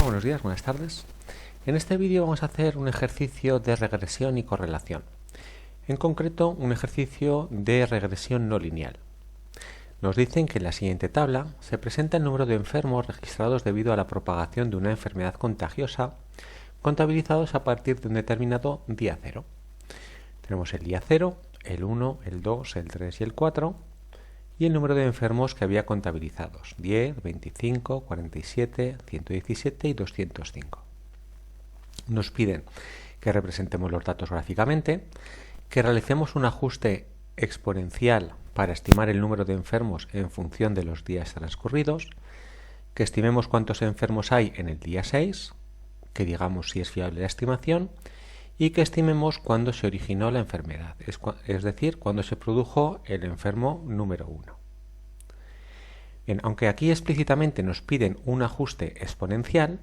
buenos días, buenas tardes. En este vídeo vamos a hacer un ejercicio de regresión y correlación. En concreto, un ejercicio de regresión no lineal. Nos dicen que en la siguiente tabla se presenta el número de enfermos registrados debido a la propagación de una enfermedad contagiosa, contabilizados a partir de un determinado día cero. Tenemos el día 0, el 1, el 2, el 3 y el 4, y el número de enfermos que había contabilizados: 10, 25, 47, 117 y 205. Nos piden que representemos los datos gráficamente, que realicemos un ajuste exponencial para estimar el número de enfermos en función de los días transcurridos, que estimemos cuántos enfermos hay en el día 6, que digamos si es fiable la estimación, y que estimemos cuándo se originó la enfermedad, es decir, cuándo se produjo el enfermo número 1. Bien, aunque aquí explícitamente nos piden un ajuste exponencial,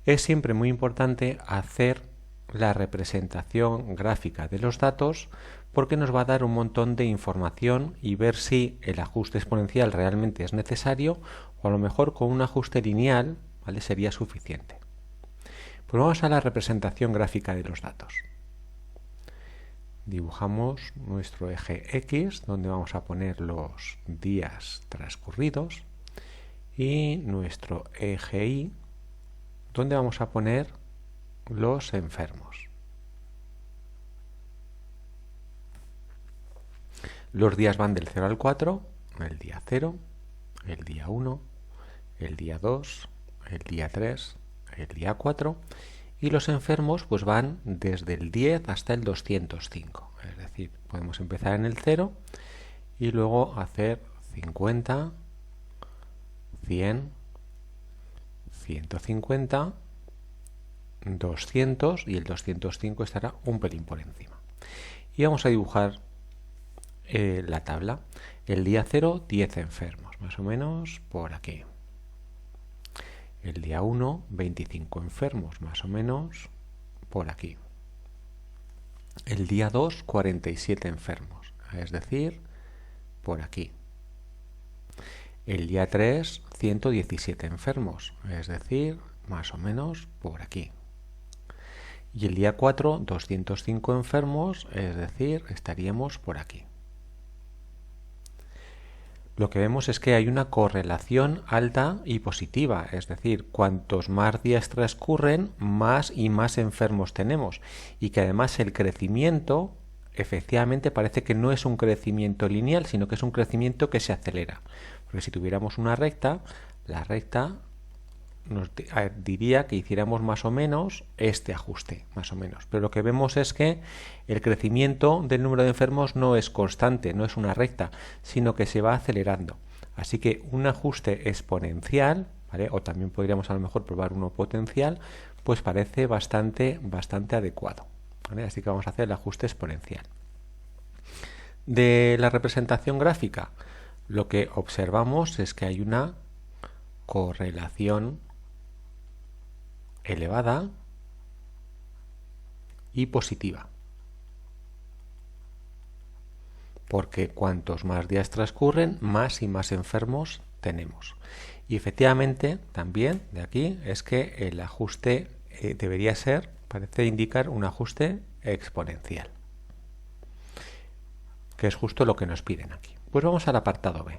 es siempre muy importante hacer la representación gráfica de los datos, porque nos va a dar un montón de información y ver si el ajuste exponencial realmente es necesario, o a lo mejor con un ajuste lineal, ¿vale?, sería suficiente. Pues vamos a la representación gráfica de los datos. Dibujamos nuestro eje X, donde vamos a poner los días transcurridos, y nuestro eje Y, donde vamos a poner los enfermos. Los días van del 0 al 4, el día 0, el día 1, el día 2, el día 3, el día 4, y los enfermos pues van desde el 10 hasta el 205. Es decir, podemos empezar en el 0 y luego hacer 50, 100, 150, 200, y el 205 estará un pelín por encima. Y vamos a dibujar la tabla. El día 0, 10 enfermos, más o menos por aquí. El día 1, 25 enfermos, más o menos por aquí. El día 2, 47 enfermos, es decir, por aquí. El día 3, 117 enfermos, es decir, más o menos por aquí. Y el día 4, 205 enfermos, es decir, estaríamos por aquí. Lo que vemos es que hay una correlación alta y positiva, es decir, cuantos más días transcurren, más y más enfermos tenemos, y que además el crecimiento efectivamente parece que no es un crecimiento lineal, sino que es un crecimiento que se acelera. Porque si tuviéramos una recta, la recta nos diría que hiciéramos más o menos este ajuste, más o menos. Pero lo que vemos es que el crecimiento del número de enfermos no es constante, no es una recta, sino que se va acelerando. Así que un ajuste exponencial, ¿vale?, o también podríamos a lo mejor probar uno potencial, pues parece bastante adecuado, ¿vale? Así que vamos a hacer el ajuste exponencial. De la representación gráfica, lo que observamos es que hay una correlación elevada y positiva, porque cuantos más días transcurren, más y más enfermos tenemos. Y efectivamente también de aquí es que el ajuste debería ser, parece indicar un ajuste exponencial, que es justo lo que nos piden aquí. Pues vamos al apartado B,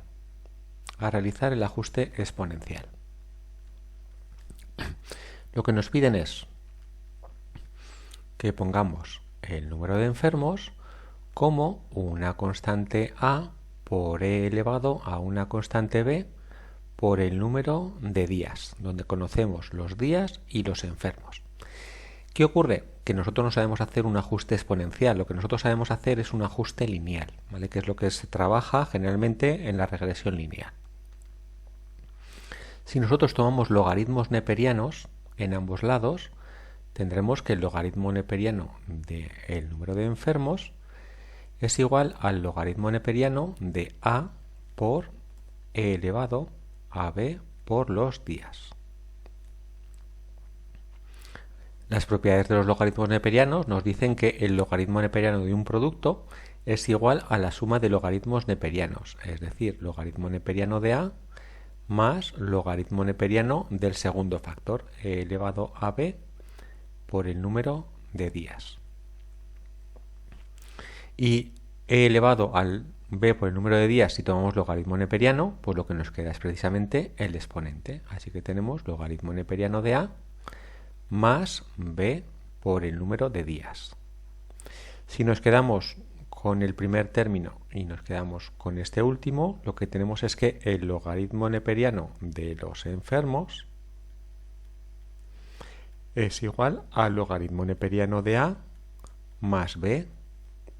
a realizar el ajuste exponencial. Lo que nos piden es que pongamos el número de enfermos como una constante a por e elevado a una constante b por el número de días, donde conocemos los días y los enfermos. ¿Qué ocurre? Que nosotros no sabemos hacer un ajuste exponencial, lo que nosotros sabemos hacer es un ajuste lineal, ¿vale?, que es lo que se trabaja generalmente en la regresión lineal. Si nosotros tomamos logaritmos neperianos en ambos lados, tendremos que el logaritmo neperiano del número de enfermos es igual al logaritmo neperiano de a por e elevado a b por los días. Las propiedades de los logaritmos neperianos nos dicen que el logaritmo neperiano de un producto es igual a la suma de logaritmos neperianos, es decir, logaritmo neperiano de a más logaritmo neperiano del segundo factor, e elevado a b por el número de días. Y e elevado al b por el número de días, si tomamos logaritmo neperiano, pues lo que nos queda es precisamente el exponente. Así que tenemos logaritmo neperiano de a más b por el número de días. Si nos quedamos con el primer término y nos quedamos con este último, lo que tenemos es que el logaritmo neperiano de los enfermos es igual al logaritmo neperiano de a más b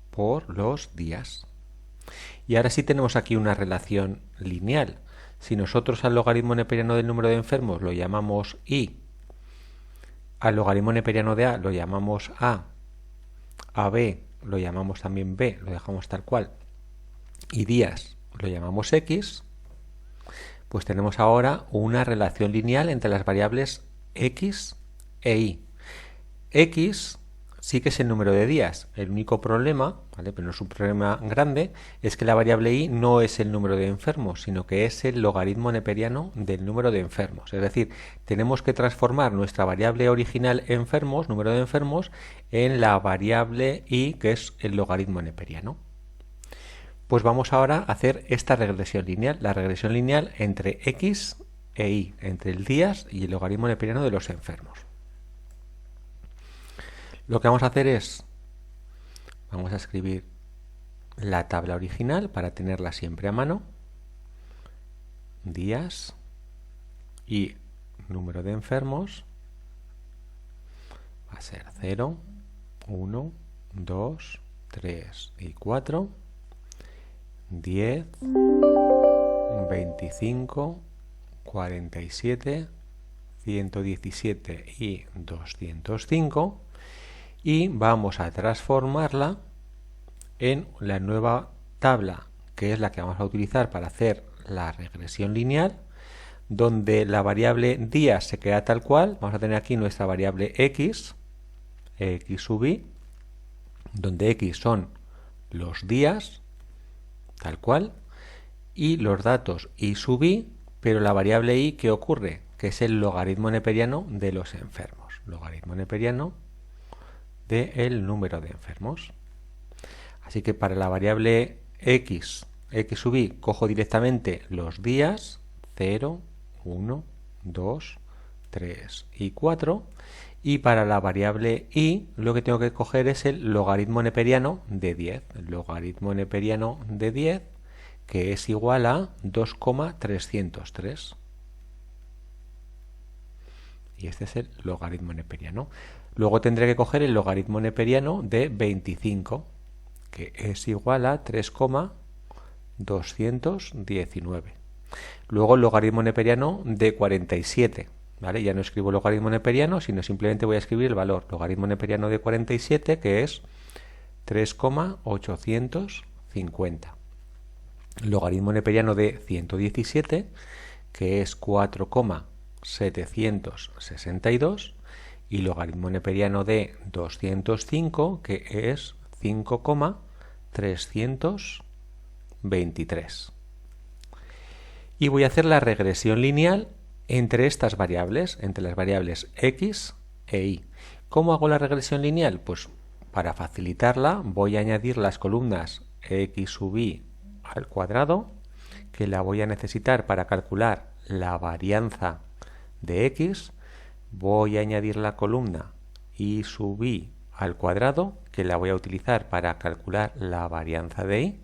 por los días. Y ahora sí tenemos aquí una relación lineal. Si nosotros al logaritmo neperiano del número de enfermos lo llamamos i, al logaritmo neperiano de a lo llamamos a b lo llamamos también b, lo dejamos tal cual, y días lo llamamos x, pues tenemos ahora una relación lineal entre las variables x e y. X sí que es el número de días. El único problema, ¿vale?, pero no es un problema grande, es que la variable y no es el número de enfermos, sino que es el logaritmo neperiano del número de enfermos. Es decir, tenemos que transformar nuestra variable original enfermos, número de enfermos, en la variable y, que es el logaritmo neperiano. Pues vamos ahora a hacer esta regresión lineal, la regresión lineal entre x e y, entre el días y el logaritmo neperiano de los enfermos. Lo que vamos a hacer es, vamos a escribir la tabla original para tenerla siempre a mano, días y número de enfermos va a ser 0, 1, 2, 3 y 4, 10, 25, 47, 117 y 205, y vamos a transformarla en la nueva tabla, que es la que vamos a utilizar para hacer la regresión lineal, donde la variable días se queda tal cual. Vamos a tener aquí nuestra variable x sub y, donde x son los días, tal cual, y los datos y sub y, pero la variable y, ¿qué ocurre? Que es el logaritmo neperiano de los enfermos, logaritmo neperiano del número de enfermos. Así que para la variable x sub y, cojo directamente los días 0, 1, 2, 3 y 4, y para la variable y lo que tengo que coger es el logaritmo neperiano de 10, el logaritmo neperiano de 10, que es igual a 2,303. Y este es el logaritmo neperiano. Luego tendré que coger el logaritmo neperiano de 25, que es igual a 3,219. Luego el logaritmo neperiano de 47, ¿vale? Ya no escribo logaritmo neperiano, sino simplemente voy a escribir el valor. Logaritmo neperiano de 47, que es 3,850. Logaritmo neperiano de 117, que es 4,762. Y logaritmo neperiano de 205, que es 5,323. Y voy a hacer la regresión lineal entre estas variables, entre las variables x e y. ¿Cómo hago la regresión lineal? Pues para facilitarla voy a añadir las columnas x sub y al cuadrado, que la voy a necesitar para calcular la varianza de x. Voy a añadir la columna y sub y al cuadrado, que la voy a utilizar para calcular la varianza de y,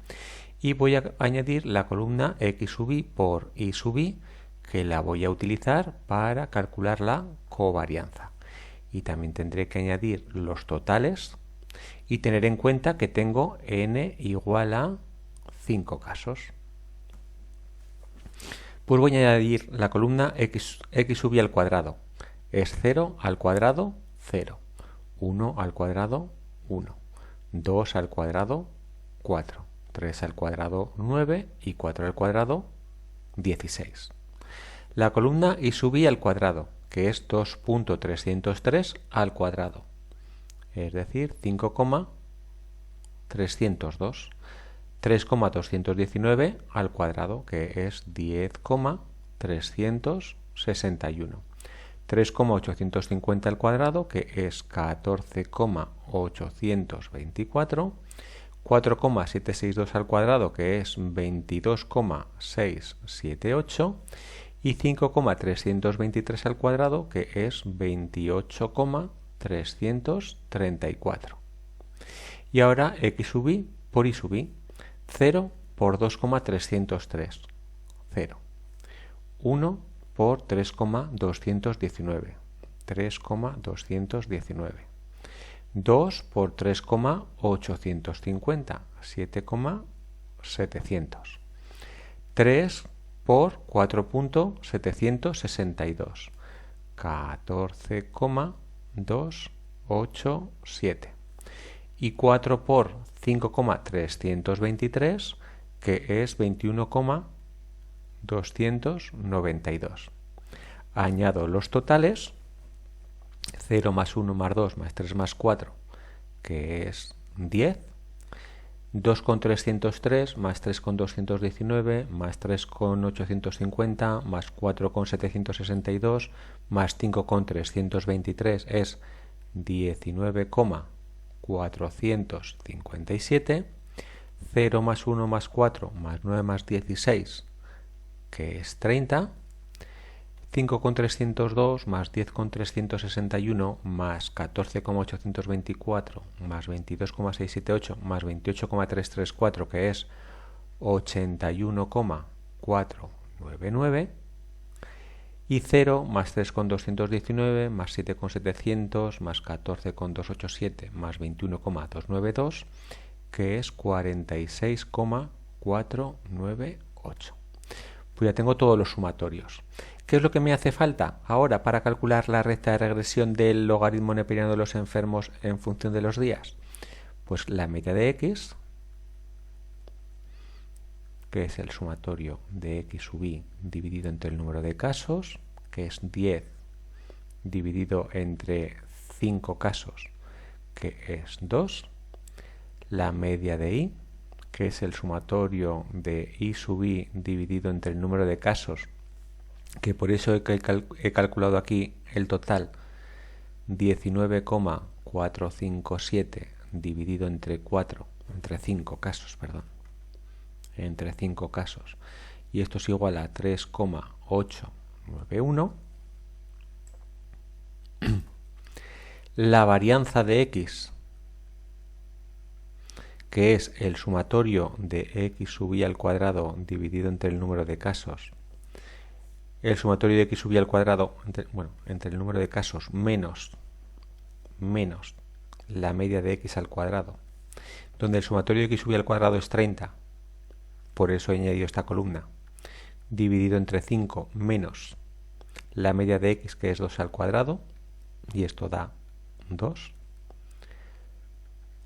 y voy a añadir la columna x sub y por y sub y, que la voy a utilizar para calcular la covarianza. Y también tendré que añadir los totales y tener en cuenta que tengo n igual a 5 casos. Pues voy a añadir la columna x sub y al cuadrado. Es 0 al cuadrado, 0. 1 al cuadrado, 1. 2 al cuadrado, 4. 3 al cuadrado, 9. Y 4 al cuadrado, 16. La columna y sub y al cuadrado, que es 2.303 al cuadrado. Es decir, 5,302. 3,219 al cuadrado, que es 10,3 361. 3,850 al cuadrado, que es 14,824. 4,762 al cuadrado, que es 22,678. Y 5,323 al cuadrado, que es 28,334. Y ahora x sub i por y sub i. 0 por 2,303. 0. 1 por 3,219. 3,219. 2 por 3,850. 7,700. 3 por 4,762. 14,287. Y 4 por 5,323, que es 21,292. Añado los totales. 0 más 1 más 2 más 3 más 4, que es 10. 2,303 más 3,219 más 3,850 más 4,762 más 5,323 es 19,457. 0 más 1 más 4 más 9 más 16, que es 30. 5,302 más 10,361 más 14,824 más 22,678 más 28,334, que es 81,499. Y 0 más 3,219 más 7,700 más 14,287 más 21,292, que es 46,498. Pues ya tengo todos los sumatorios. ¿Qué es lo que me hace falta ahora para calcular la recta de regresión del logaritmo neperiano de los enfermos en función de los días? Pues la media de x, que es el sumatorio de x sub i dividido entre el número de casos, que es 10 dividido entre 5 casos, que es 2. La media de i, que es el sumatorio de i sub i dividido entre el número de casos, que por eso he calculado aquí el total, 19,457 dividido entre 5 casos, entre 5 casos, y esto es igual a 3,891. La varianza de x, que es el sumatorio de x sub i al cuadrado dividido entre el número de casos, el sumatorio de x sub i al cuadrado entre el número de casos menos la media de x al cuadrado, donde el sumatorio de x sub i al cuadrado es 30, por eso he añadido esta columna, dividido entre 5 menos la media de x, que es 2 al cuadrado, y esto da 2.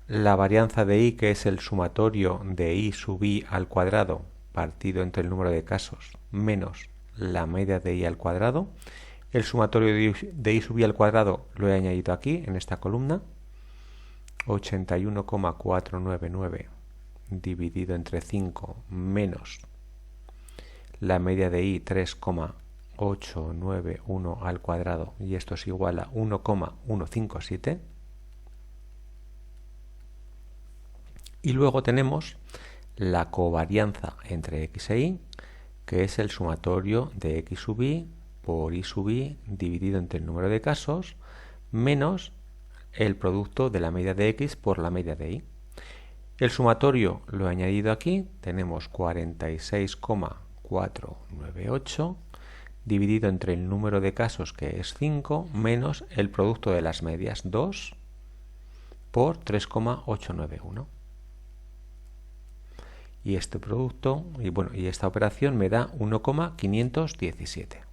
La varianza de i, que es el sumatorio de i sub i al cuadrado partido entre el número de casos menos la media de i al cuadrado. El sumatorio de i sub i al cuadrado lo he añadido aquí en esta columna, 81,499 dividido entre 5 menos la media de i, 3,891 al cuadrado, y esto es igual a 1,157. Y luego tenemos la covarianza entre x e y, que es el sumatorio de x sub i por y sub i dividido entre el número de casos menos el producto de la media de x por la media de y. El sumatorio lo he añadido aquí, tenemos 46,498 dividido entre el número de casos, que es 5, menos el producto de las medias, 2 por 3,891. Y este producto, y esta operación me da 1,517.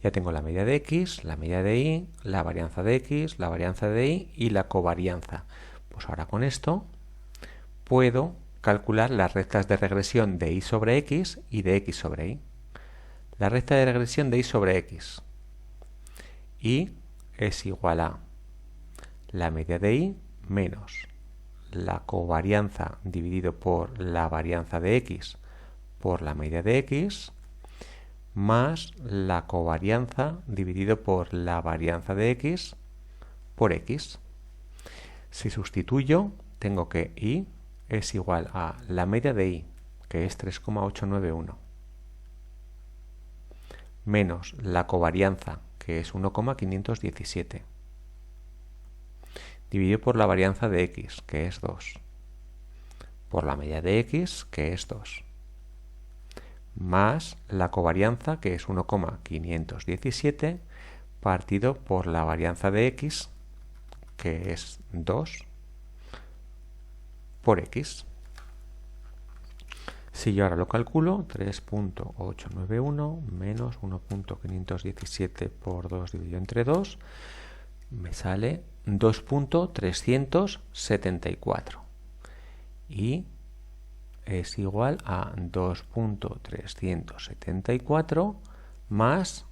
Ya tengo la media de x, la media de y, la varianza de x, la varianza de y y la covarianza. Pues ahora con esto puedo calcular las rectas de regresión de y sobre x y de x sobre y. La recta de regresión de y sobre x, y es igual a la media de y menos la covarianza dividido por la varianza de x por la media de x más la covarianza dividido por la varianza de x por x. Si sustituyo, tengo que y es igual a la media de y, que es 3,891, menos la covarianza, que es 1,517, dividido por la varianza de x, que es 2, por la media de x, que es 2, más la covarianza, que es 1,517, partido por la varianza de x, que es 2, por x. Si yo ahora lo calculo, 3.891 menos 1.517 por 2 dividido entre 2, me sale 2.374. Y es igual a 2.374 más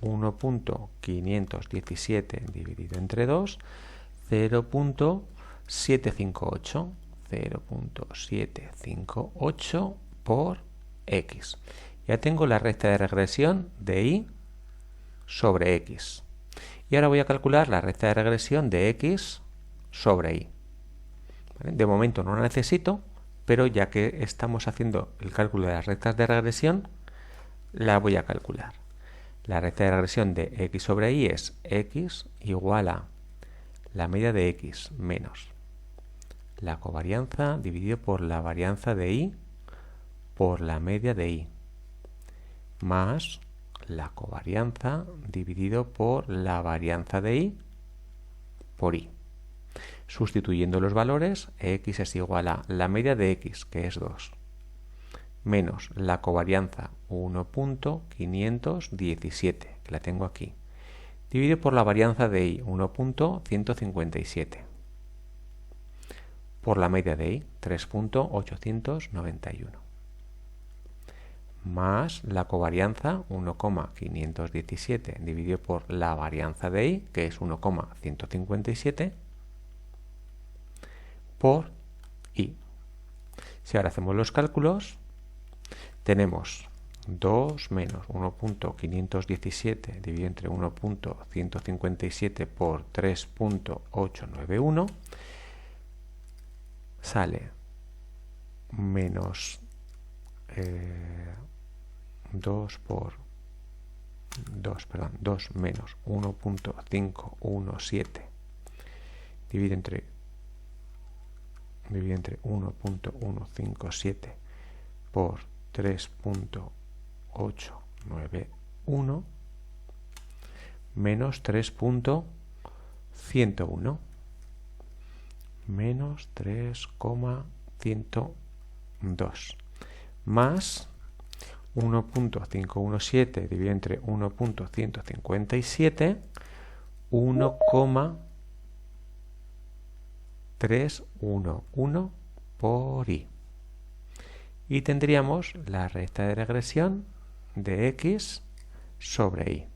1.517 dividido entre 2, 0.758. 0.758 por x. Ya tengo la recta de regresión de y sobre x. Y ahora voy a calcular la recta de regresión de x sobre y. ¿Vale? De momento no la necesito, pero ya que estamos haciendo el cálculo de las rectas de regresión, la voy a calcular. La recta de regresión de x sobre y es x igual a la media de x menos la covarianza dividido por la varianza de y por la media de y, más la covarianza dividido por la varianza de y por y. Sustituyendo los valores, x es igual a la media de x, que es 2, menos la covarianza 1.517, que la tengo aquí, dividido por la varianza de y 1.157, por la media de y 3.891, más la covarianza 1,517 dividido por la varianza de y, que es 1,157, por y. Si ahora hacemos los cálculos, tenemos 2 menos 1.517 dividido entre 1.157 por 3.891, sale menos 2 menos 1.517 dividido entre 1.157 por 3.891 menos 3.101 menos 3,102 más 1.517 dividido entre 1.157, 1,311 por y. Y tendríamos la recta de regresión de x sobre y.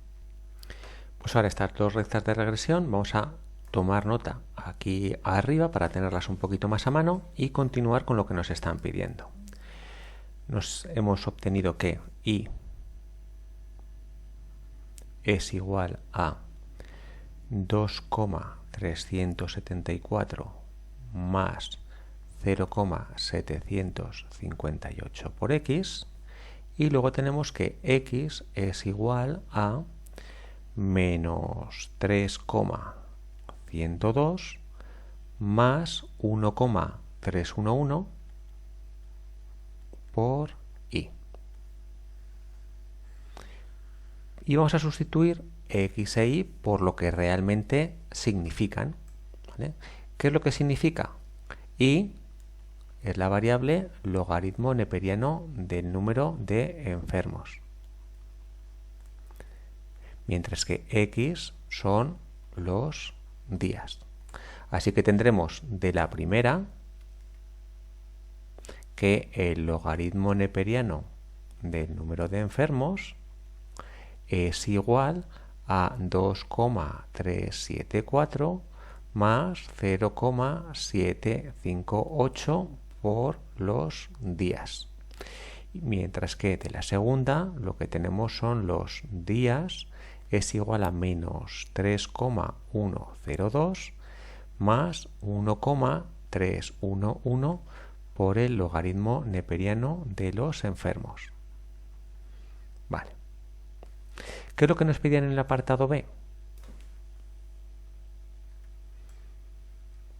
Pues ahora estas dos rectas de regresión vamos a tomar nota aquí arriba para tenerlas un poquito más a mano y continuar con lo que nos están pidiendo. Nos hemos obtenido que y es igual a 2,374 más 0,758 por x, y luego tenemos que x es igual a menos 3,102 más 1,311 por y. Y vamos a sustituir x e y por lo que realmente significan. ¿Vale? ¿Qué es lo que significa? Y es la variable logaritmo neperiano del número de enfermos, mientras que x son los días. Así que tendremos de la primera que el logaritmo neperiano del número de enfermos es igual a 2,374 más 0,758 por los días. mientras que de la segunda lo que tenemos son los días es igual a menos 3,102 más 1,311 por el logaritmo neperiano de los enfermos. Vale. ¿Qué es lo que nos pedían en el apartado B?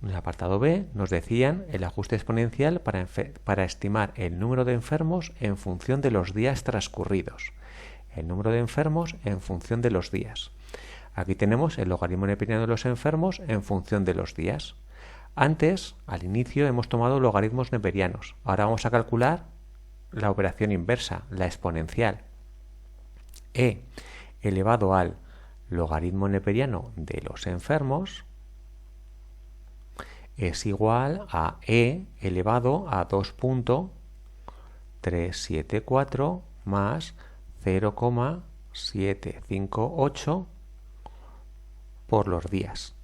En el apartado B nos decían el ajuste exponencial para estimar el número de enfermos en función de los días transcurridos. El número de enfermos en función de los días. Aquí tenemos el logaritmo neperiano de los enfermos en función de los días. Antes, al inicio, hemos tomado logaritmos neperianos. Ahora vamos a calcular la operación inversa, la exponencial. E elevado al logaritmo neperiano de los enfermos es igual a e elevado a 2.374 más 0,758 por los días.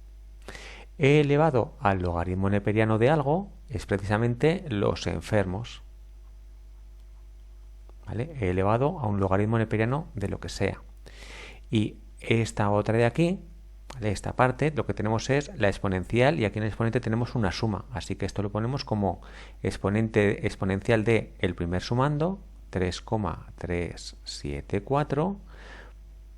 E elevado al logaritmo neperiano de algo es precisamente los enfermos. ¿Vale? E elevado a un logaritmo neperiano de lo que sea. Y esta otra de aquí, ¿vale? Esta parte, lo que tenemos es la exponencial y aquí en el exponente tenemos una suma. Así que esto lo ponemos como exponencial de el primer sumando, 3,374,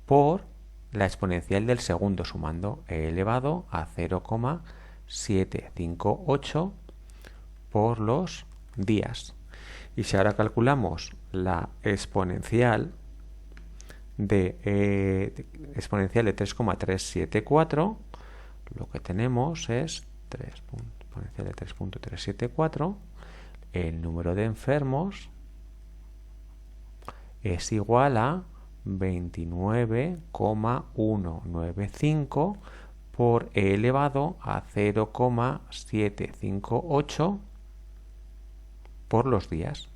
por la exponencial del segundo sumando, e elevado a 0,758 por los días. Y si ahora calculamos la exponencial de 3,374, lo que tenemos es exponencial de 3.374, el número de enfermos es igual a 29,195 por e elevado a 0,758 por los días.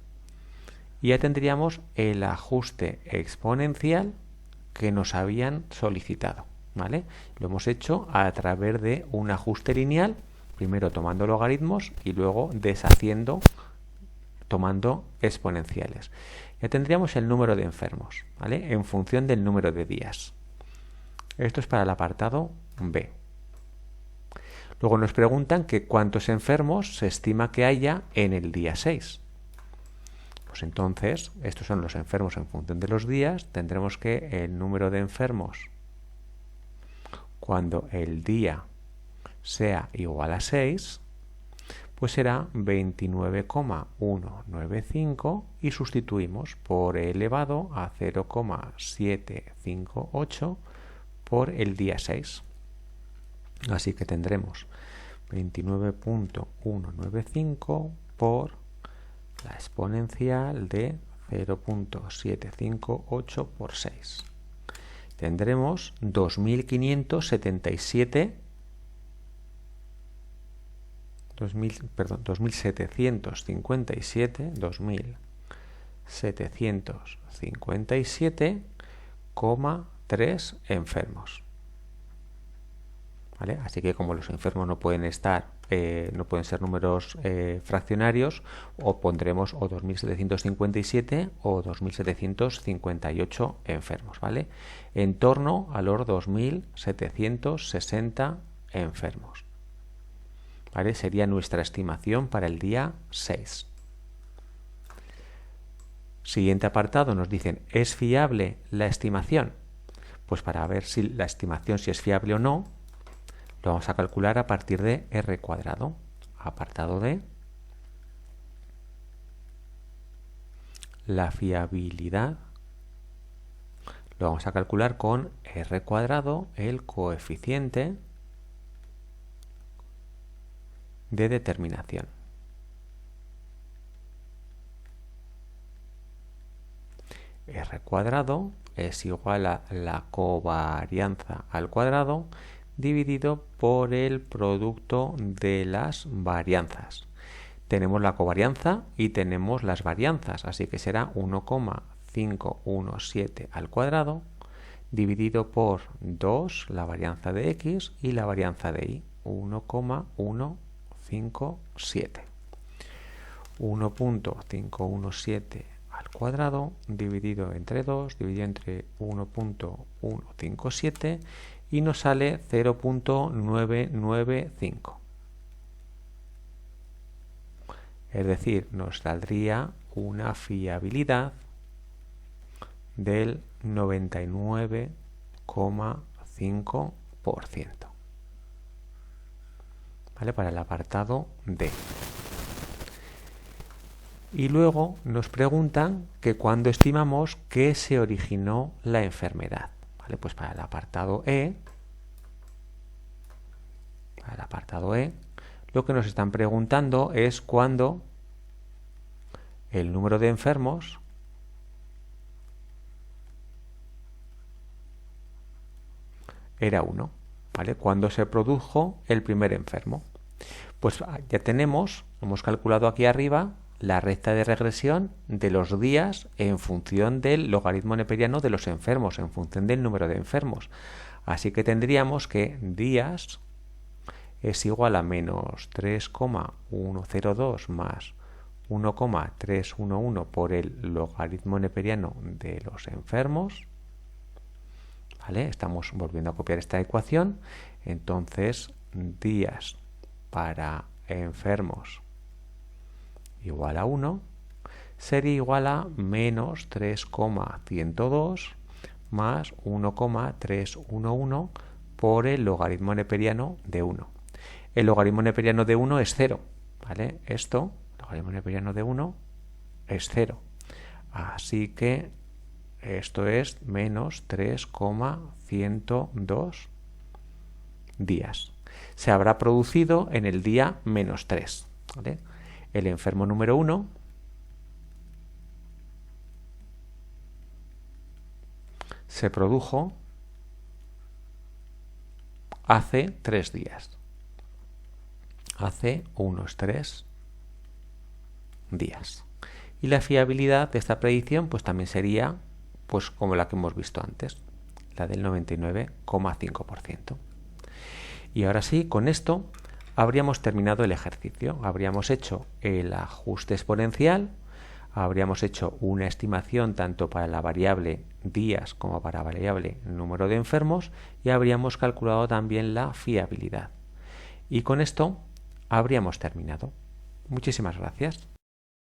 Y ya tendríamos el ajuste exponencial que nos habían solicitado, ¿vale? Lo hemos hecho a través de un ajuste lineal, primero tomando logaritmos y luego deshaciendo tomando exponenciales. Ya tendríamos el número de enfermos, ¿vale? En función del número de días. Esto es para el apartado B. Luego nos preguntan que cuántos enfermos se estima que haya en el día 6. Pues entonces, estos son los enfermos en función de los días. Tendremos que el número de enfermos cuando el día sea igual a 6, pues será 29,195 y sustituimos por e elevado a 0,758 por el día 6. Así que tendremos 29,195 por la exponencial de 0,758 por 6. Tendremos 2757 2757,3 enfermos. ¿Vale? Así que como los enfermos no pueden estar, no pueden ser números fraccionarios, o pondremos o 2757 o 2758 enfermos, ¿vale? En torno a los 2760 enfermos. ¿Vale? Sería nuestra estimación para el día 6. Siguiente apartado nos dicen, ¿es fiable la estimación? Pues para ver si la estimación si es fiable o no, lo vamos a calcular a partir de r cuadrado. Apartado D. La fiabilidad lo vamos a calcular con r cuadrado, el coeficiente de determinación. R cuadrado es igual a la covarianza al cuadrado dividido por el producto de las varianzas. Tenemos la covarianza y tenemos las varianzas, así que será 1,517 al cuadrado dividido por 2 la varianza de x y la varianza de y, 1,157. 1,517 al cuadrado dividido entre 2, dividido entre 1.157 y nos sale 0.995. Es decir, nos saldría una fiabilidad del 99,5%. ¿Vale? Para el apartado D. Y luego nos preguntan que cuándo estimamos que se originó la enfermedad. ¿Vale? Pues para el apartado E, lo que nos están preguntando es cuándo el número de enfermos era 1. ¿Vale? Cuando se produjo el primer enfermo. Pues ya hemos calculado aquí arriba la recta de regresión de los días en función del logaritmo neperiano de los enfermos, en función del número de enfermos. Así que tendríamos que días es igual a menos 3,102 más 1,311 por el logaritmo neperiano de los enfermos. ¿Vale? Estamos volviendo a copiar esta ecuación. Entonces, días para enfermos igual a 1 sería igual a menos 3,102 más 1,311 por el logaritmo neperiano de 1. El logaritmo neperiano de 1 es 0. ¿Vale? El logaritmo neperiano de 1 es 0. Así que esto es menos 3,102 días. Se habrá producido en el día menos 3. ¿Vale? El enfermo número 1 se produjo hace 3 días. Hace unos 3 días. Y la fiabilidad de esta predicción pues también sería pues como la que hemos visto antes, la del 99,5%. Y ahora sí, con esto habríamos terminado el ejercicio. Habríamos hecho el ajuste exponencial, habríamos hecho una estimación tanto para la variable días como para la variable número de enfermos y habríamos calculado también la fiabilidad. Y con esto habríamos terminado. Muchísimas gracias.